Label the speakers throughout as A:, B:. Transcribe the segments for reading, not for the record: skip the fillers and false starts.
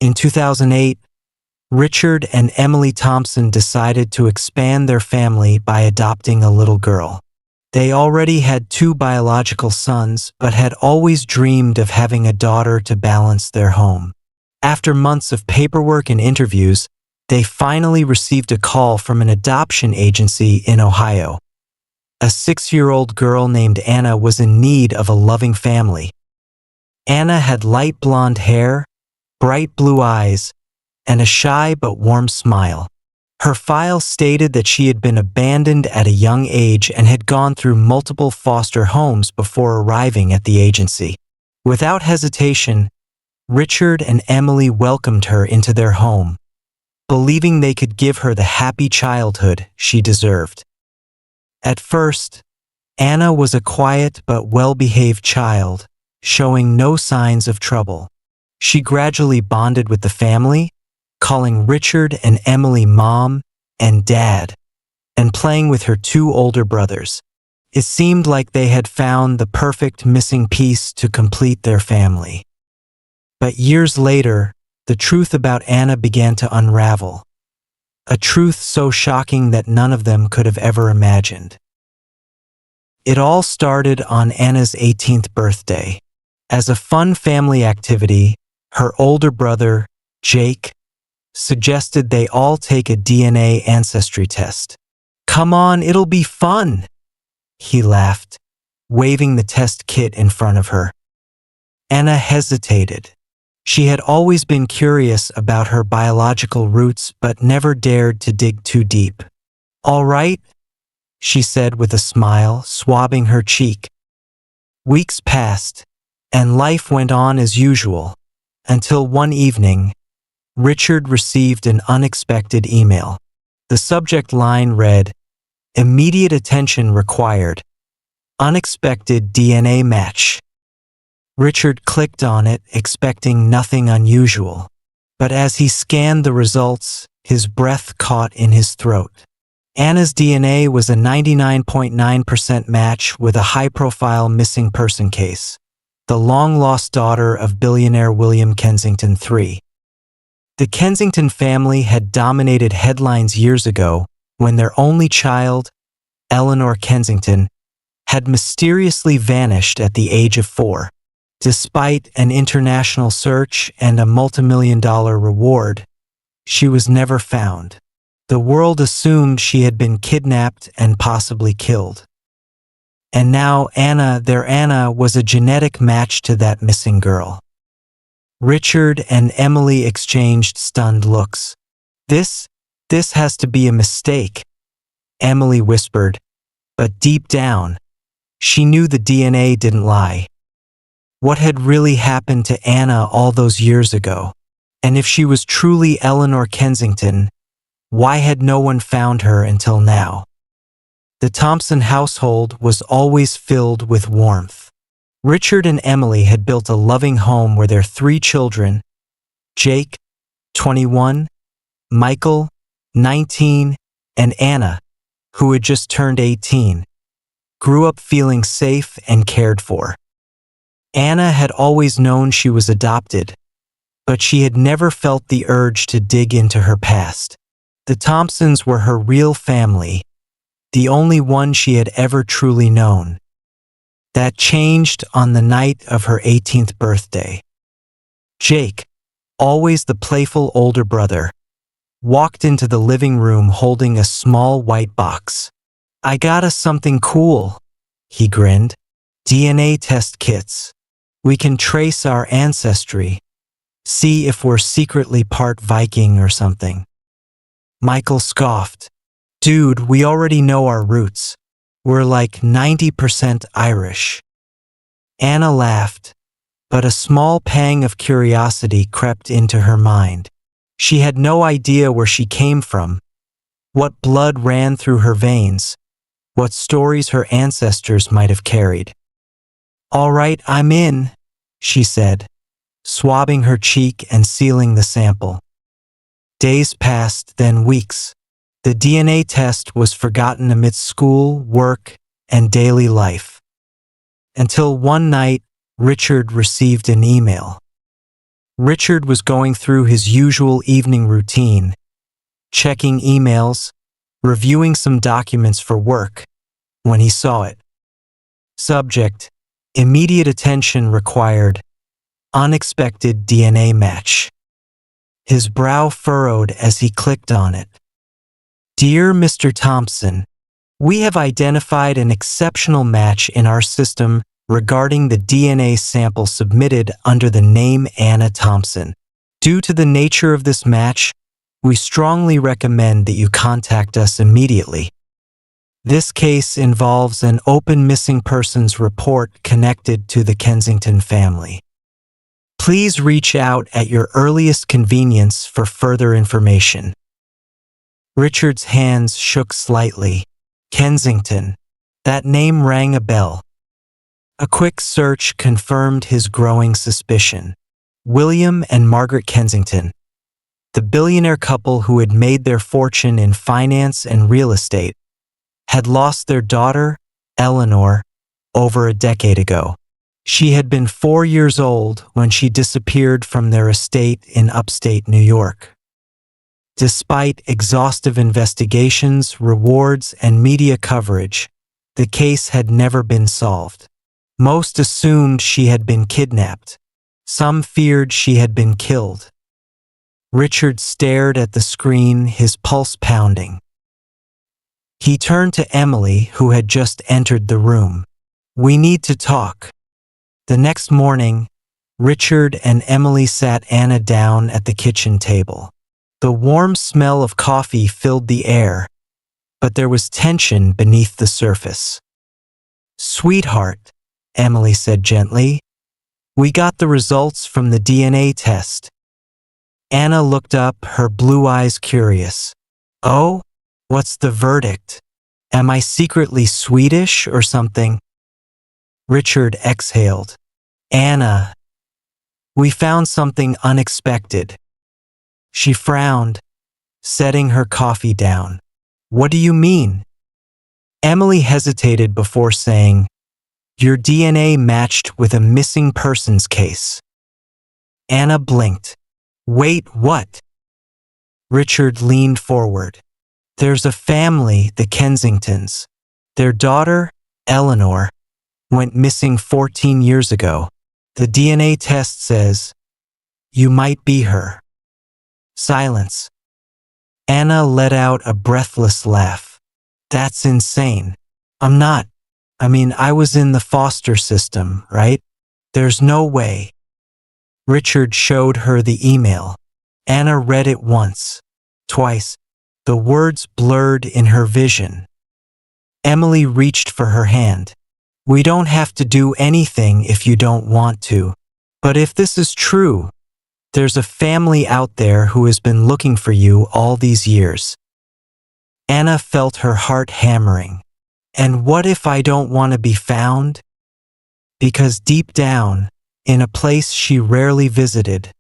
A: In 2008, Richard and Emily Thompson decided to expand their family by adopting a little girl. They already had 2 biological sons, but had always dreamed of having a daughter to balance their home. After months of paperwork and interviews, they finally received a call from an adoption agency in Ohio. A 6-year-old girl named Anna was in need of a loving family. Anna had light blonde hair, bright blue eyes, and a shy but warm smile. Her file stated that she had been abandoned at a young age and had gone through multiple foster homes before arriving at the agency. Without hesitation, Richard and Emily welcomed her into their home, believing they could give her the happy childhood she deserved. At first, Anna was a quiet but well-behaved child, showing no signs of trouble. She gradually bonded with the family, calling Richard and Emily Mom and Dad, and playing with her 2 older brothers. It seemed like they had found the perfect missing piece to complete their family. But years later, the truth about Anna began to unravel, a truth so shocking that none of them could have ever imagined. It all started on Anna's 18th birthday. As a fun family activity, her older brother, Jake, suggested they all take a DNA ancestry test. "Come on, it'll be fun," he laughed, waving the test kit in front of her. Anna hesitated. She had always been curious about her biological roots but never dared to dig too deep. "All right," she said with a smile, swabbing her cheek. Weeks passed, and life went on as usual, until one evening, Richard received an unexpected email. The subject line read, "Immediate attention required. Unexpected DNA match." Richard clicked on it, expecting nothing unusual. But as he scanned the results, his breath caught in his throat. Anna's DNA was a 99.9% match with a high-profile missing person case, the long-lost daughter of billionaire William Kensington III. The Kensington family had dominated headlines years ago when their only child, Eleanor Kensington, had mysteriously vanished at the age of 4. Despite an international search and a multimillion-dollar reward, she was never found. The world assumed she had been kidnapped and possibly killed. And now their Anna was a genetic match to that missing girl. Richard and Emily exchanged stunned looks. This has to be a mistake," Emily whispered, but deep down, she knew the DNA didn't lie. What had really happened to Anna all those years ago? And if she was truly Eleanor Kensington, why had no one found her until now? The Thompson household was always filled with warmth. Richard and Emily had built a loving home where their 3 children, Jake, 21, Michael, 19, and Anna, who had just turned 18, grew up feeling safe and cared for. Anna had always known she was adopted, but she had never felt the urge to dig into her past. The Thompsons were her real family, the only one she had ever truly known. That changed on the night of her 18th birthday. Jake, always the playful older brother, walked into the living room holding a small white box. "I got us something cool," he grinned. "DNA test kits. We can trace our ancestry, see if we're secretly part Viking or something." Michael scoffed. "Dude, we already know our roots. We're like 90% Irish." Anna laughed, but a small pang of curiosity crept into her mind. She had no idea where she came from, what blood ran through her veins, what stories her ancestors might have carried. "All right, I'm in," she said, swabbing her cheek and sealing the sample. Days passed, then weeks. The DNA test was forgotten amidst school, work, and daily life. Until one night, Richard received an email. Richard was going through his usual evening routine, checking emails, reviewing some documents for work, when he saw it. Subject: immediate attention required. Unexpected DNA match. His brow furrowed as he clicked on it. Dear Mr. Thompson, we have identified an exceptional match in our system regarding the DNA sample submitted under the name Anna Thompson. Due to the nature of this match, we strongly recommend that you contact us immediately. This case involves an open missing persons report connected to the Kensington family. Please reach out at your earliest convenience for further information. Richard's hands shook slightly. Kensington. That name rang a bell. A quick search confirmed his growing suspicion. William and Margaret Kensington, the billionaire couple who had made their fortune in finance and real estate, had lost their daughter, Eleanor, over a decade ago. She had been 4 years old when she disappeared from their estate in upstate New York. Despite exhaustive investigations, rewards, and media coverage, the case had never been solved. Most assumed she had been kidnapped. Some feared she had been killed. Richard stared at the screen, his pulse pounding. He turned to Emily, who had just entered the room. We need to talk. The next morning, Richard and Emily sat Anna down at the kitchen table. The warm smell of coffee filled the air, but there was tension beneath the surface. Sweetheart, Emily said gently, we got the results from the DNA test. Anna looked up, her blue eyes curious. Oh, what's the verdict? Am I secretly Swedish or something? Richard exhaled. Anna, we found something unexpected. She frowned, setting her coffee down. What do you mean? Emily hesitated before saying, your DNA matched with a missing persons case. Anna blinked. Wait, what? Richard leaned forward. There's a family, the Kensingtons. Their daughter, Eleanor, went missing 14 years ago. The DNA test says, you might be her. Silence. Anna let out a breathless laugh. That's insane. I was in the foster system, right? There's no way. Richard showed her the email. Anna read it once, twice. The words blurred in her vision. Emily reached for her hand. We don't have to do anything if you don't want to. But if this is true, there's a family out there who has been looking for you all these years. Anna felt her heart hammering. And what if I don't want to be found? Because deep down, in a place she rarely visited,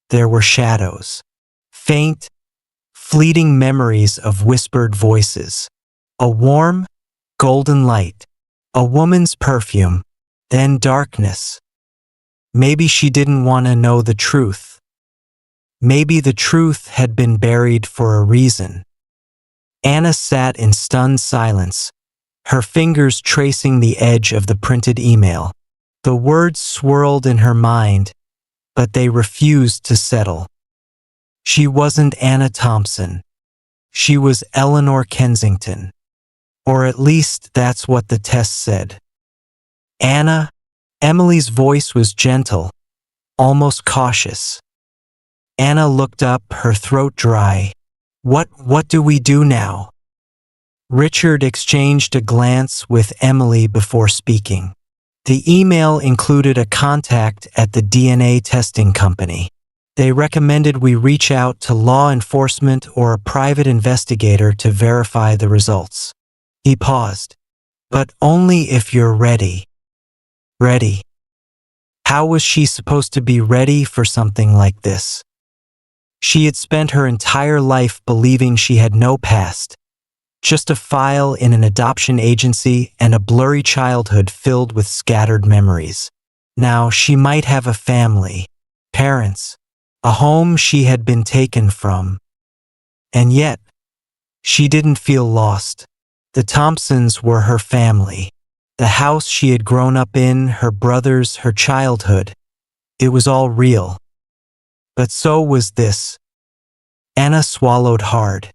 A: there were shadows. Faint, fleeting memories of whispered voices. A warm, golden light. A woman's perfume. Then darkness. Maybe she didn't want to know the truth. Maybe the truth had been buried for a reason. Anna sat in stunned silence, her fingers tracing the edge of the printed email. The words swirled in her mind, but they refused to settle. She wasn't Anna Thompson. She was Eleanor Kensington. Or at least that's what the test said. Anna? Emily's voice was gentle, almost cautious. Anna looked up, her throat dry. What do we do now? Richard exchanged a glance with Emily before speaking. The email included a contact at the DNA testing company. They recommended we reach out to law enforcement or a private investigator to verify the results. He paused. But only if you're ready. Ready. How was she supposed to be ready for something like this? She had spent her entire life believing she had no past. Just a file in an adoption agency and a blurry childhood filled with scattered memories. Now she might have a family, parents, a home she had been taken from. And yet, she didn't feel lost. The Thompsons were her family. The house she had grown up in, her brothers, her childhood. It was all real. But so was this. Anna swallowed hard.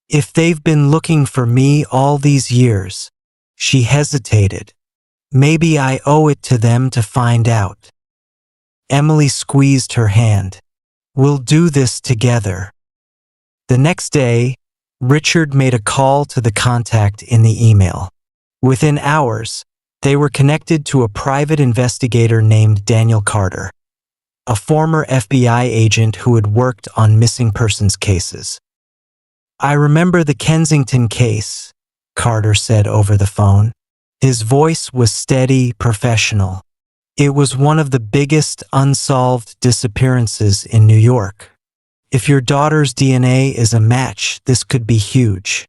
A: If they've been looking for me all these years, she hesitated. Maybe I owe it to them to find out. Emily squeezed her hand. We'll do this together. The next day, Richard made a call to the contact in the email. Within hours, they were connected to a private investigator named Daniel Carter, a former FBI agent who had worked on missing persons cases. I remember the Kensington case, Carter said over the phone. His voice was steady, professional. It was one of the biggest unsolved disappearances in New York. If your daughter's DNA is a match, this could be huge.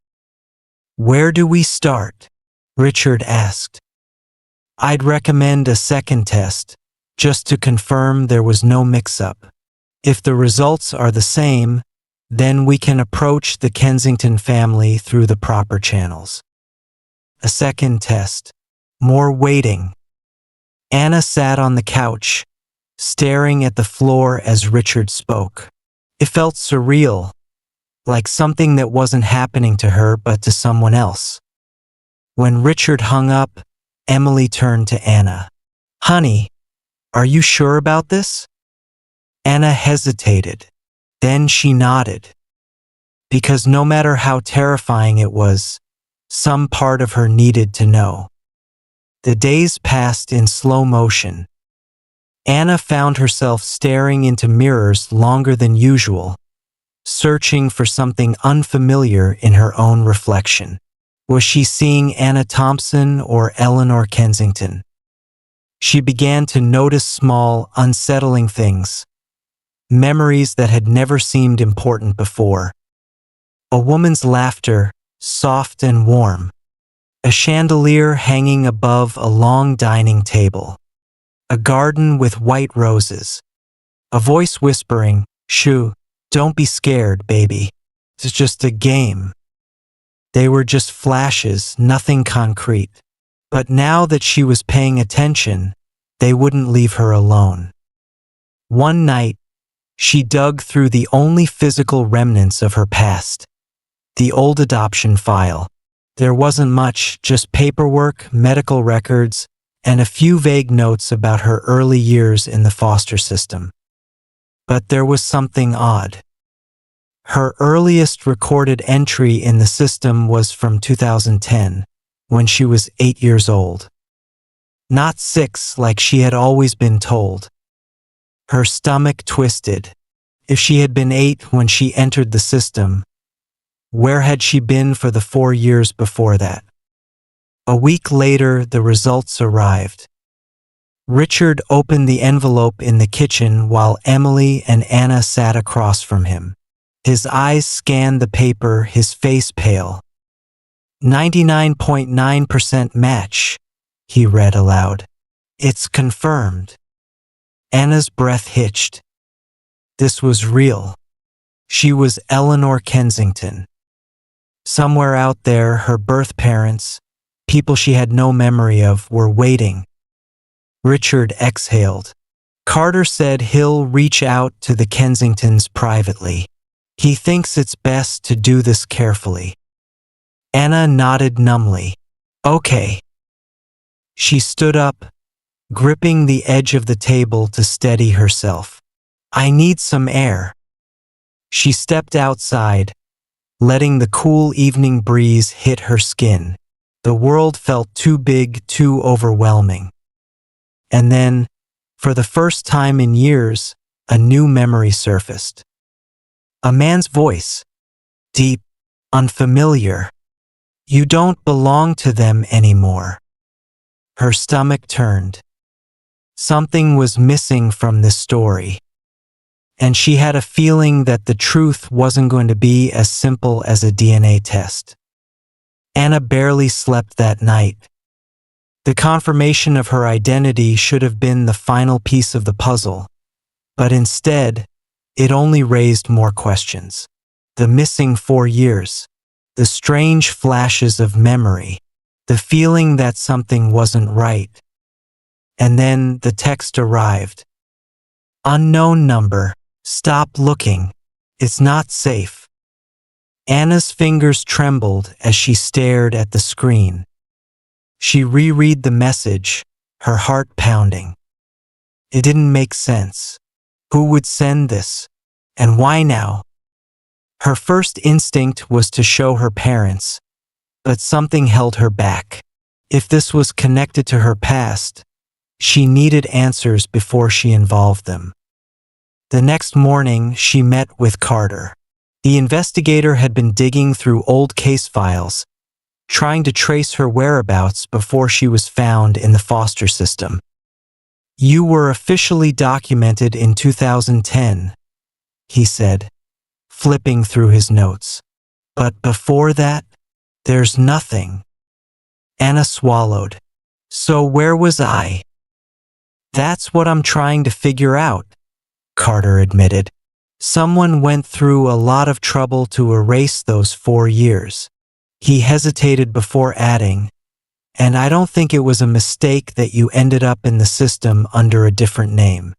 A: Where do we start? Richard asked. I'd recommend a second test, just to confirm there was no mix-up. If the results are the same, then we can approach the Kensington family through the proper channels. A second test. More waiting. Anna sat on the couch, staring at the floor as Richard spoke. It felt surreal, like something that wasn't happening to her but to someone else. When Richard hung up, Emily turned to Anna. Honey, are you sure about this? Anna hesitated. Then she nodded. Because no matter how terrifying it was, some part of her needed to know. The days passed in slow motion. Anna found herself staring into mirrors longer than usual, searching for something unfamiliar in her own reflection. Was she seeing Anna Thompson or Eleanor Kensington? She began to notice small, unsettling things, memories that had never seemed important before. A woman's laughter, soft and warm. A chandelier hanging above a long dining table. A garden with white roses. A voice whispering, "Shoo, don't be scared, baby. It's just a game." They were just flashes, nothing concrete. But now that she was paying attention, they wouldn't leave her alone. One night, she dug through the only physical remnants of her past. The old adoption file. There wasn't much, just paperwork, medical records, and a few vague notes about her early years in the foster system. But there was something odd. Her earliest recorded entry in the system was from 2010, when she was 8 years old. Not 6 like she had always been told. Her stomach twisted. If she had been 8 when she entered the system, where had she been for the 4 years before that? A week later, the results arrived. Richard opened the envelope in the kitchen while Emily and Anna sat across from him. His eyes scanned the paper, his face pale. 99.9% match, he read aloud. It's confirmed. Anna's breath hitched. This was real. She was Eleanor Kensington. Somewhere out there, her birth parents, people she had no memory of, were waiting. Richard exhaled. Carter said he'll reach out to the Kensingtons privately. He thinks it's best to do this carefully. Anna nodded numbly. Okay. She stood up, gripping the edge of the table to steady herself. I need some air. She stepped outside, letting the cool evening breeze hit her skin. The world felt too big, too overwhelming. And then, for the first time in years, a new memory surfaced. A man's voice. Deep, unfamiliar. You don't belong to them anymore. Her stomach turned. Something was missing from this story. And she had a feeling that the truth wasn't going to be as simple as a DNA test. Anna barely slept that night. The confirmation of her identity should have been the final piece of the puzzle, but instead, it only raised more questions. The missing 4 years, the strange flashes of memory, the feeling that something wasn't right. And then the text arrived. Unknown number. Stop looking. It's not safe. Anna's fingers trembled as she stared at the screen. She reread the message, her heart pounding. It didn't make sense. Who would send this? And why now? Her first instinct was to show her parents, but something held her back. If this was connected to her past, she needed answers before she involved them. The next morning, she met with Carter. The investigator had been digging through old case files, trying to trace her whereabouts before she was found in the foster system. You were officially documented in 2010, he said, flipping through his notes. But before that, there's nothing. Anna swallowed. So where was I? That's what I'm trying to figure out, Carter admitted. Someone went through a lot of trouble to erase those 4 years. He hesitated before adding, and I don't think it was a mistake that you ended up in the system under a different name.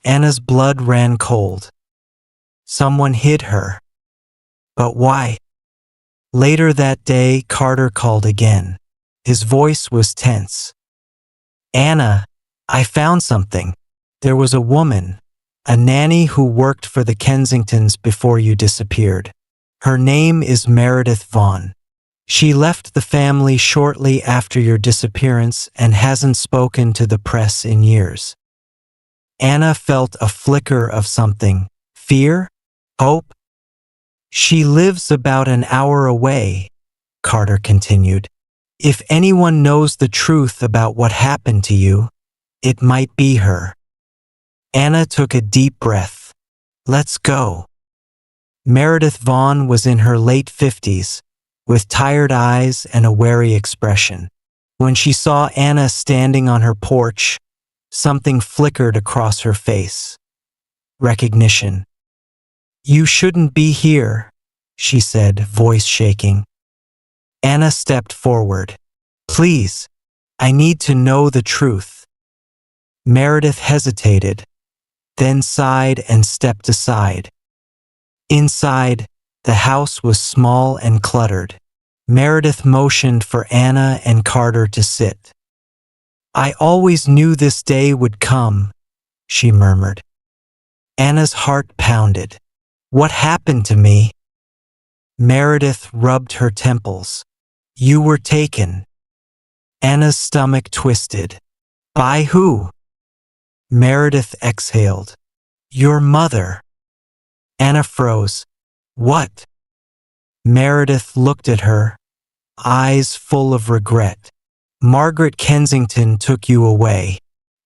A: Anna's blood ran cold. Someone hid her. But why? Later that day, Carter called again. His voice was tense. Anna, I found something. There was a woman, a nanny who worked for the Kensingtons before you disappeared. Her name is Meredith Vaughn. She left the family shortly after your disappearance and hasn't spoken to the press in years. Anna felt a flicker of something. Fear? Hope? She lives about an hour away, Carter continued. If anyone knows the truth about what happened to you, it might be her. Anna took a deep breath. Let's go. Meredith Vaughn was in her late 50s, with tired eyes and a wary expression. When she saw Anna standing on her porch, something flickered across her face. Recognition. You shouldn't be here, she said, voice shaking. Anna stepped forward. Please, I need to know the truth. Meredith hesitated, then sighed and stepped aside. Inside, the house was small and cluttered. Meredith motioned for Anna and Carter to sit. I always knew this day would come, she murmured. Anna's heart pounded. What happened to me? Meredith rubbed her temples. You were taken. Anna's stomach twisted. By who? Meredith exhaled. Your mother. Anna froze. What? Meredith looked at her, eyes full of regret. Margaret Kensington took you away.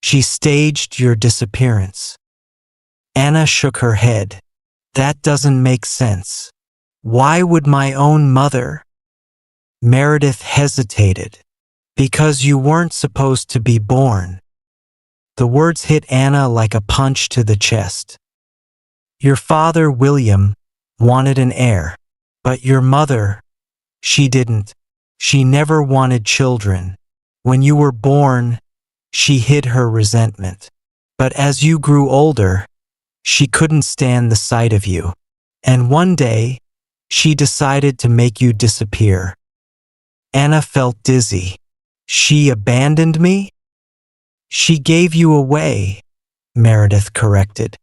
A: She staged your disappearance. Anna shook her head. That doesn't make sense. Why would my own mother? Meredith hesitated. Because you weren't supposed to be born. The words hit Anna like a punch to the chest. Your father, William, wanted an heir, but your mother, she didn't. She never wanted children. When you were born, she hid her resentment. But as you grew older, she couldn't stand the sight of you. And one day, she decided to make you disappear. Anna felt dizzy. She abandoned me? She gave you away, Meredith corrected,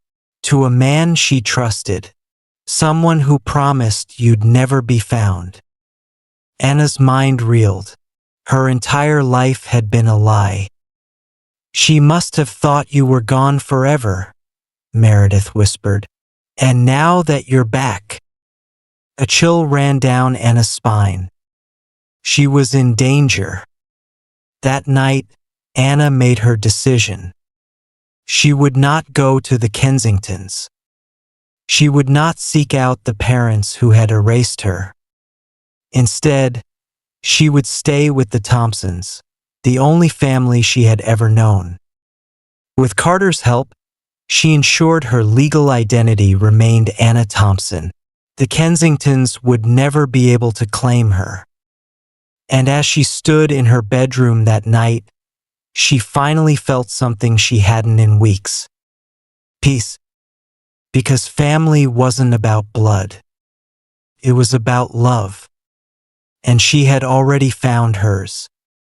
A: to a man she trusted, someone who promised you'd never be found. Anna's mind reeled. Her entire life had been a lie. She must have thought you were gone forever, Meredith whispered. And now that you're back. A chill ran down Anna's spine. She was in danger. That night, Anna made her decision. She would not go to the Kensingtons. She would not seek out the parents who had erased her. Instead, she would stay with the Thompsons, the only family she had ever known. With Carter's help, She ensured her legal identity remained Anna Thompson. The Kensingtons would never be able to claim her. And as she stood in her bedroom that night, she finally felt something she hadn't in weeks. Peace. Because family wasn't about blood. It was about love. And she had already found hers.